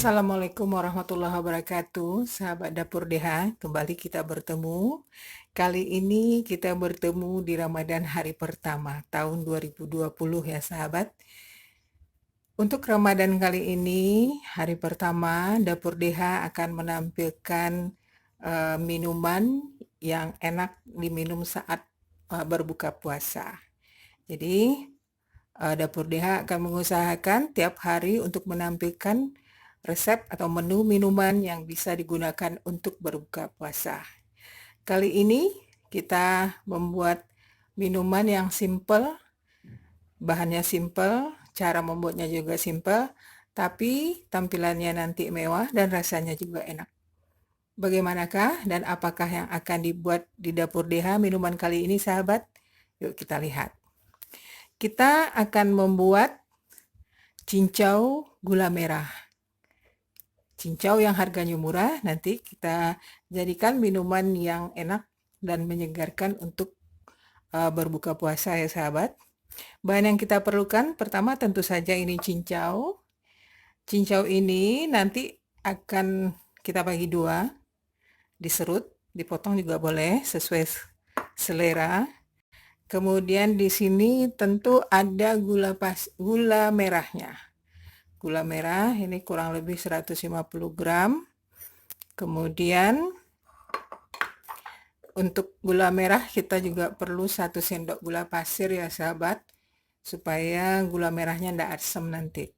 Assalamualaikum warahmatullahi wabarakatuh, sahabat Dapur DH. Kembali kita bertemu. Kali ini kita bertemu di Ramadan hari pertama tahun 2020 ya sahabat. Untuk Ramadan kali ini, hari pertama, Dapur DH akan menampilkan minuman yang enak diminum saat berbuka puasa. Jadi, Dapur DH akan mengusahakan tiap hari untuk menampilkan resep atau menu minuman yang bisa digunakan untuk berbuka puasa. Kali ini kita membuat minuman yang simple, bahannya simple, cara membuatnya juga simple, tapi tampilannya nanti mewah dan rasanya juga enak. Bagaimanakah dan apakah yang akan dibuat di Dapur DH minuman kali ini sahabat? Yuk kita lihat. Kita akan membuat cincau gula merah. Cincau yang harganya murah, nanti kita jadikan minuman yang enak dan menyegarkan untuk berbuka puasa ya sahabat. Bahan yang kita perlukan, pertama tentu saja ini cincau. Cincau ini nanti akan kita bagi dua, diserut, dipotong juga boleh sesuai selera. Kemudian di sini tentu ada gula merahnya. Gula merah ini kurang lebih 150 gram. Kemudian untuk gula merah kita juga perlu 1 sendok gula pasir ya sahabat, supaya gula merahnya tidak asam nanti.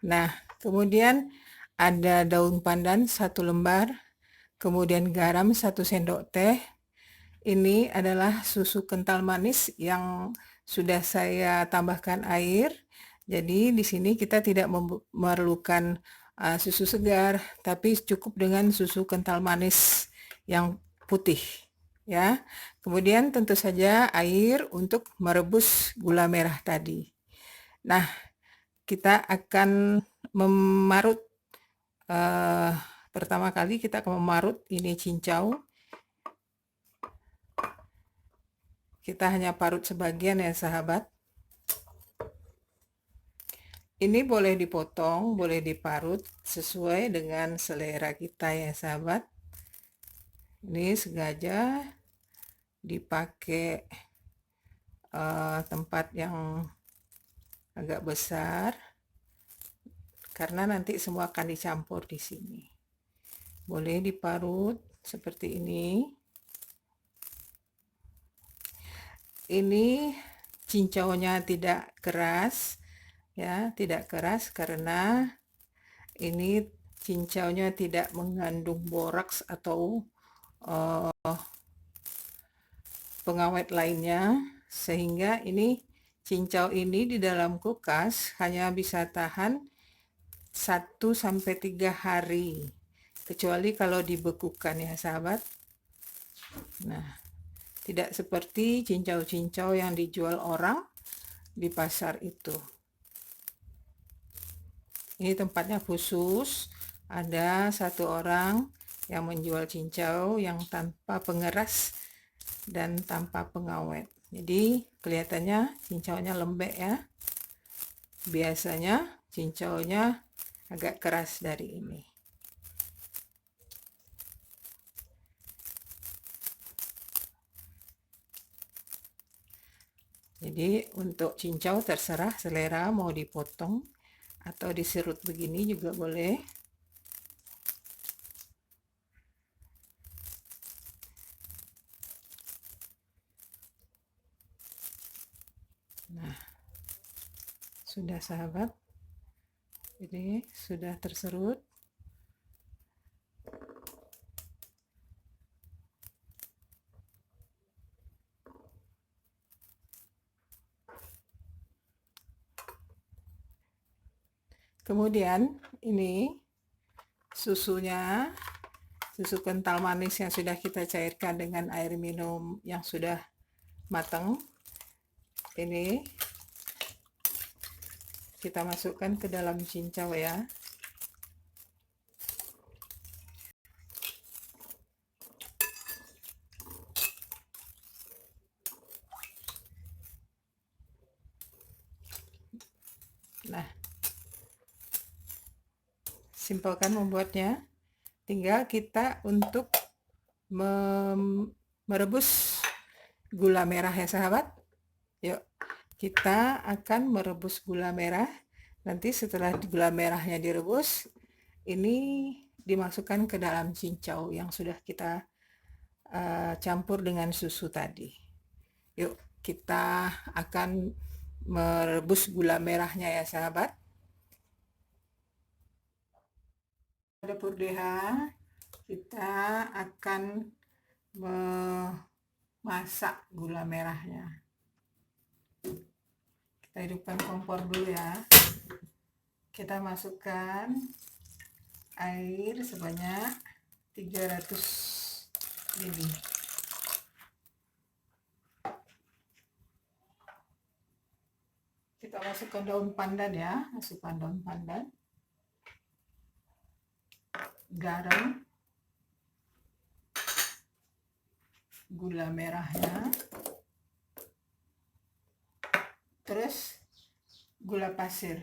Nah, kemudian ada daun pandan 1 lembar, kemudian garam 1 sendok teh. Ini adalah susu kental manis yang sudah saya tambahkan air. Jadi di sini kita tidak memerlukan susu segar, tapi cukup dengan susu kental manis yang putih ya. Kemudian tentu saja air untuk merebus gula merah tadi. Nah, kita akan memarut pertama kali kita akan memarut ini cincau. Kita hanya parut sebagian ya sahabat. Ini boleh dipotong, boleh diparut sesuai dengan selera kita ya sahabat. Ini sengaja dipakai tempat yang agak besar karena nanti semua akan dicampur di sini. Boleh diparut seperti ini. Ini cincaunya tidak keras ya, tidak keras karena ini cincaunya tidak mengandung boraks atau pengawet lainnya, sehingga ini cincau ini di dalam kulkas hanya bisa tahan 1-3 hari, kecuali kalau dibekukan ya sahabat. Nah, tidak seperti cincau-cincau yang dijual orang di pasar itu. Ini tempatnya khusus, ada 1 orang yang menjual cincau yang tanpa pengeras dan tanpa pengawet. Jadi kelihatannya cincaunya lembek ya. Biasanya cincaunya agak keras dari ini. Jadi untuk cincau terserah selera, mau dipotong atau diserut begini juga boleh. Nah, sudah sahabat, ini sudah terserut. Kemudian ini susunya, susu kental manis yang sudah kita cairkan dengan air minum yang sudah matang. Ini kita masukkan ke dalam cincau ya. Nah, Simpel kan membuatnya. Tinggal kita untuk merebus gula merah ya sahabat. Yuk, kita akan merebus gula merah. Nanti setelah gula merahnya direbus, ini dimasukkan ke dalam cincau yang sudah kita campur dengan susu tadi. Yuk, kita akan merebus gula merahnya ya sahabat. Dapur DH, kita akan memasak gula merahnya. Kita hidupkan kompor dulu ya. Kita masukkan air sebanyak 300 ml. Kita masukkan daun pandan ya, masukkan daun pandan, garam, gula merahnya, terus gula pasir.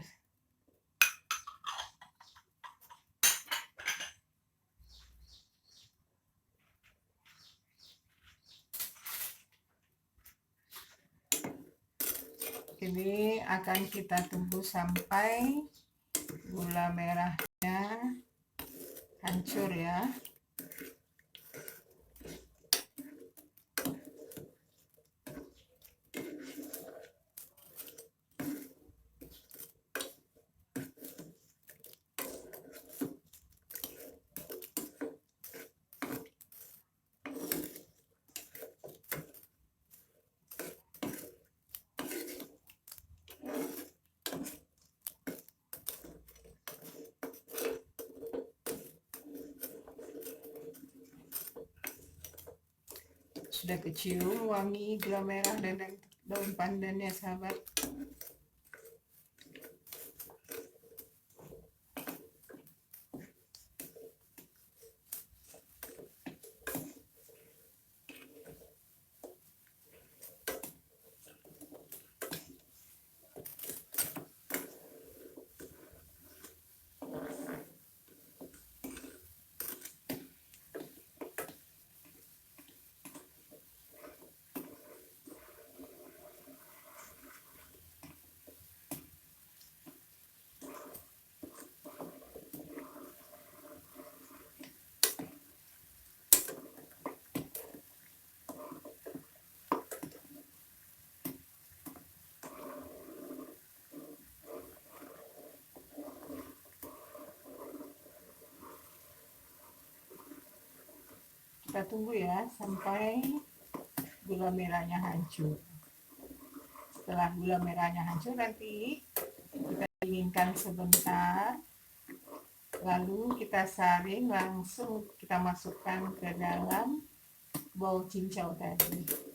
Ini akan kita tunggu sampai gula merahnya hancur ya. Sudah kecium wangi gula merah dan daun pandannya sahabat. Kita tunggu ya sampai gula merahnya hancur. Setelah gula merahnya hancur, nanti kita dinginkan sebentar, lalu kita saring, langsung kita masukkan ke dalam bowl cincau tadi.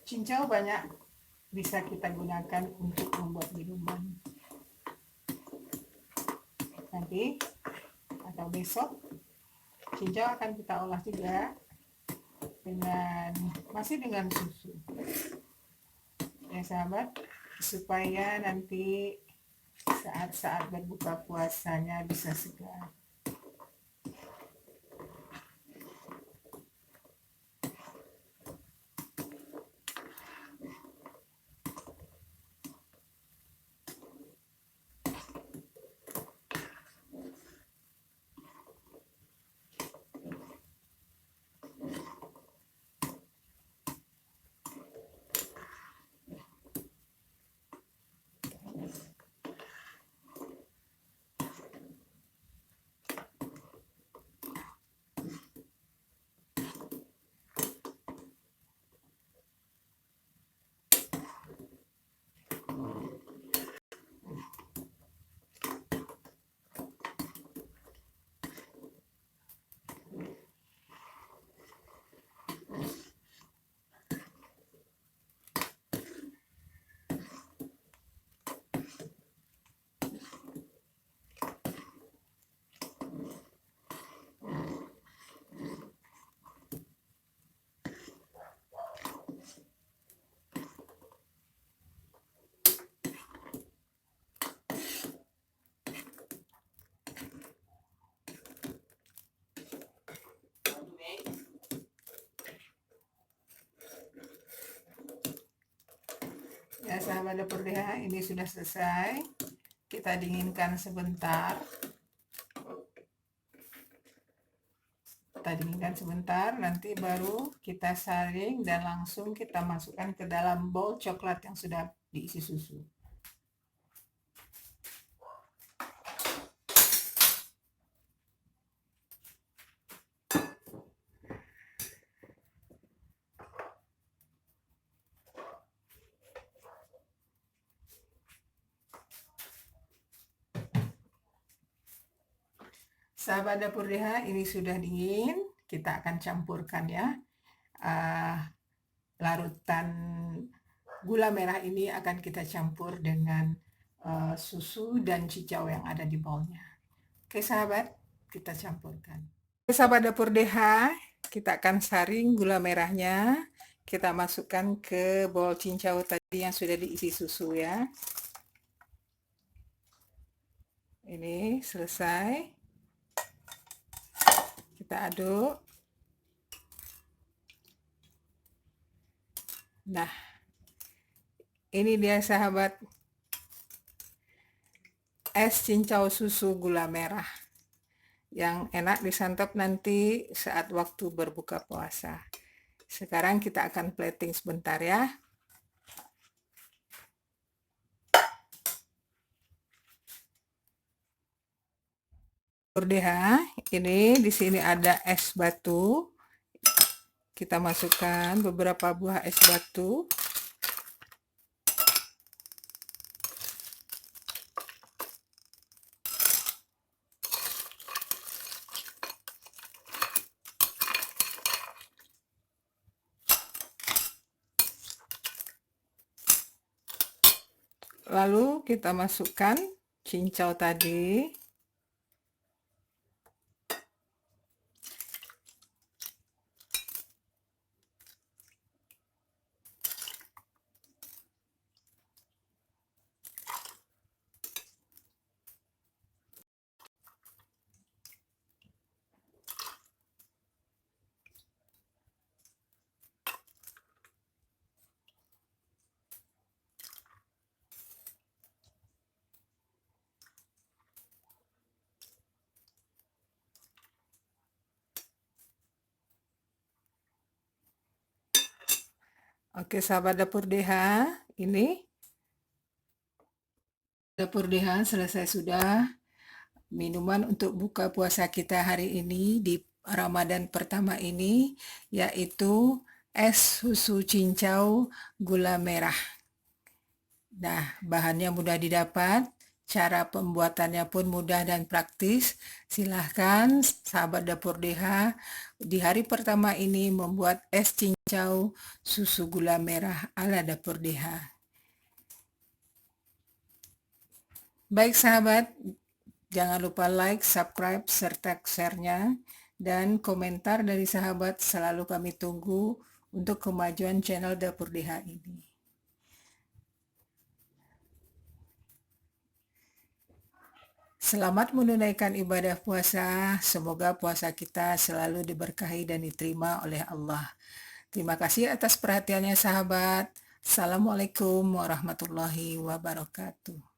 Cincau banyak bisa kita gunakan untuk membuat minuman. Nanti atau besok cincau akan kita olah juga masih dengan susu. Ya sahabat, supaya nanti saat-saat berbuka puasanya bisa segar. Ya sahabat dapur DH, ini sudah selesai. Kita dinginkan sebentar. Nanti baru kita saring dan langsung kita masukkan ke dalam bowl coklat yang sudah diisi susu. Sahabat dapur DH, ini sudah dingin. Kita akan campurkan ya. Larutan gula merah ini akan kita campur dengan susu dan cicau yang ada di bowlnya. Oke sahabat, kita campurkan. Oke sahabat dapur DH, kita akan saring gula merahnya. Kita masukkan ke bowl cincau tadi yang sudah diisi susu ya. Ini selesai. Kita aduk. Nah, ini dia sahabat es cincau susu gula merah yang enak disantap nanti saat waktu berbuka puasa. Sekarang kita akan plating sebentar ya. DH, ini di sini ada es batu. Kita masukkan beberapa buah es batu. Lalu kita masukkan cincau tadi. Oke sahabat dapur DH, ini dapur DH selesai sudah. Minuman untuk buka puasa kita hari ini di Ramadan pertama ini yaitu es susu cincau gula merah. Nah, bahannya mudah didapat, cara pembuatannya pun mudah dan praktis. Silahkan sahabat dapur DH di hari pertama ini membuat es cincau susu gula merah ala dapur DH. Baik sahabat, jangan lupa like, subscribe, serta share-nya, dan komentar dari sahabat selalu kami tunggu untuk kemajuan channel Dapur DH ini. Selamat menunaikan ibadah puasa, semoga puasa kita selalu diberkahi dan diterima oleh Allah. Terima kasih atas perhatiannya sahabat. Assalamualaikum warahmatullahi wabarakatuh.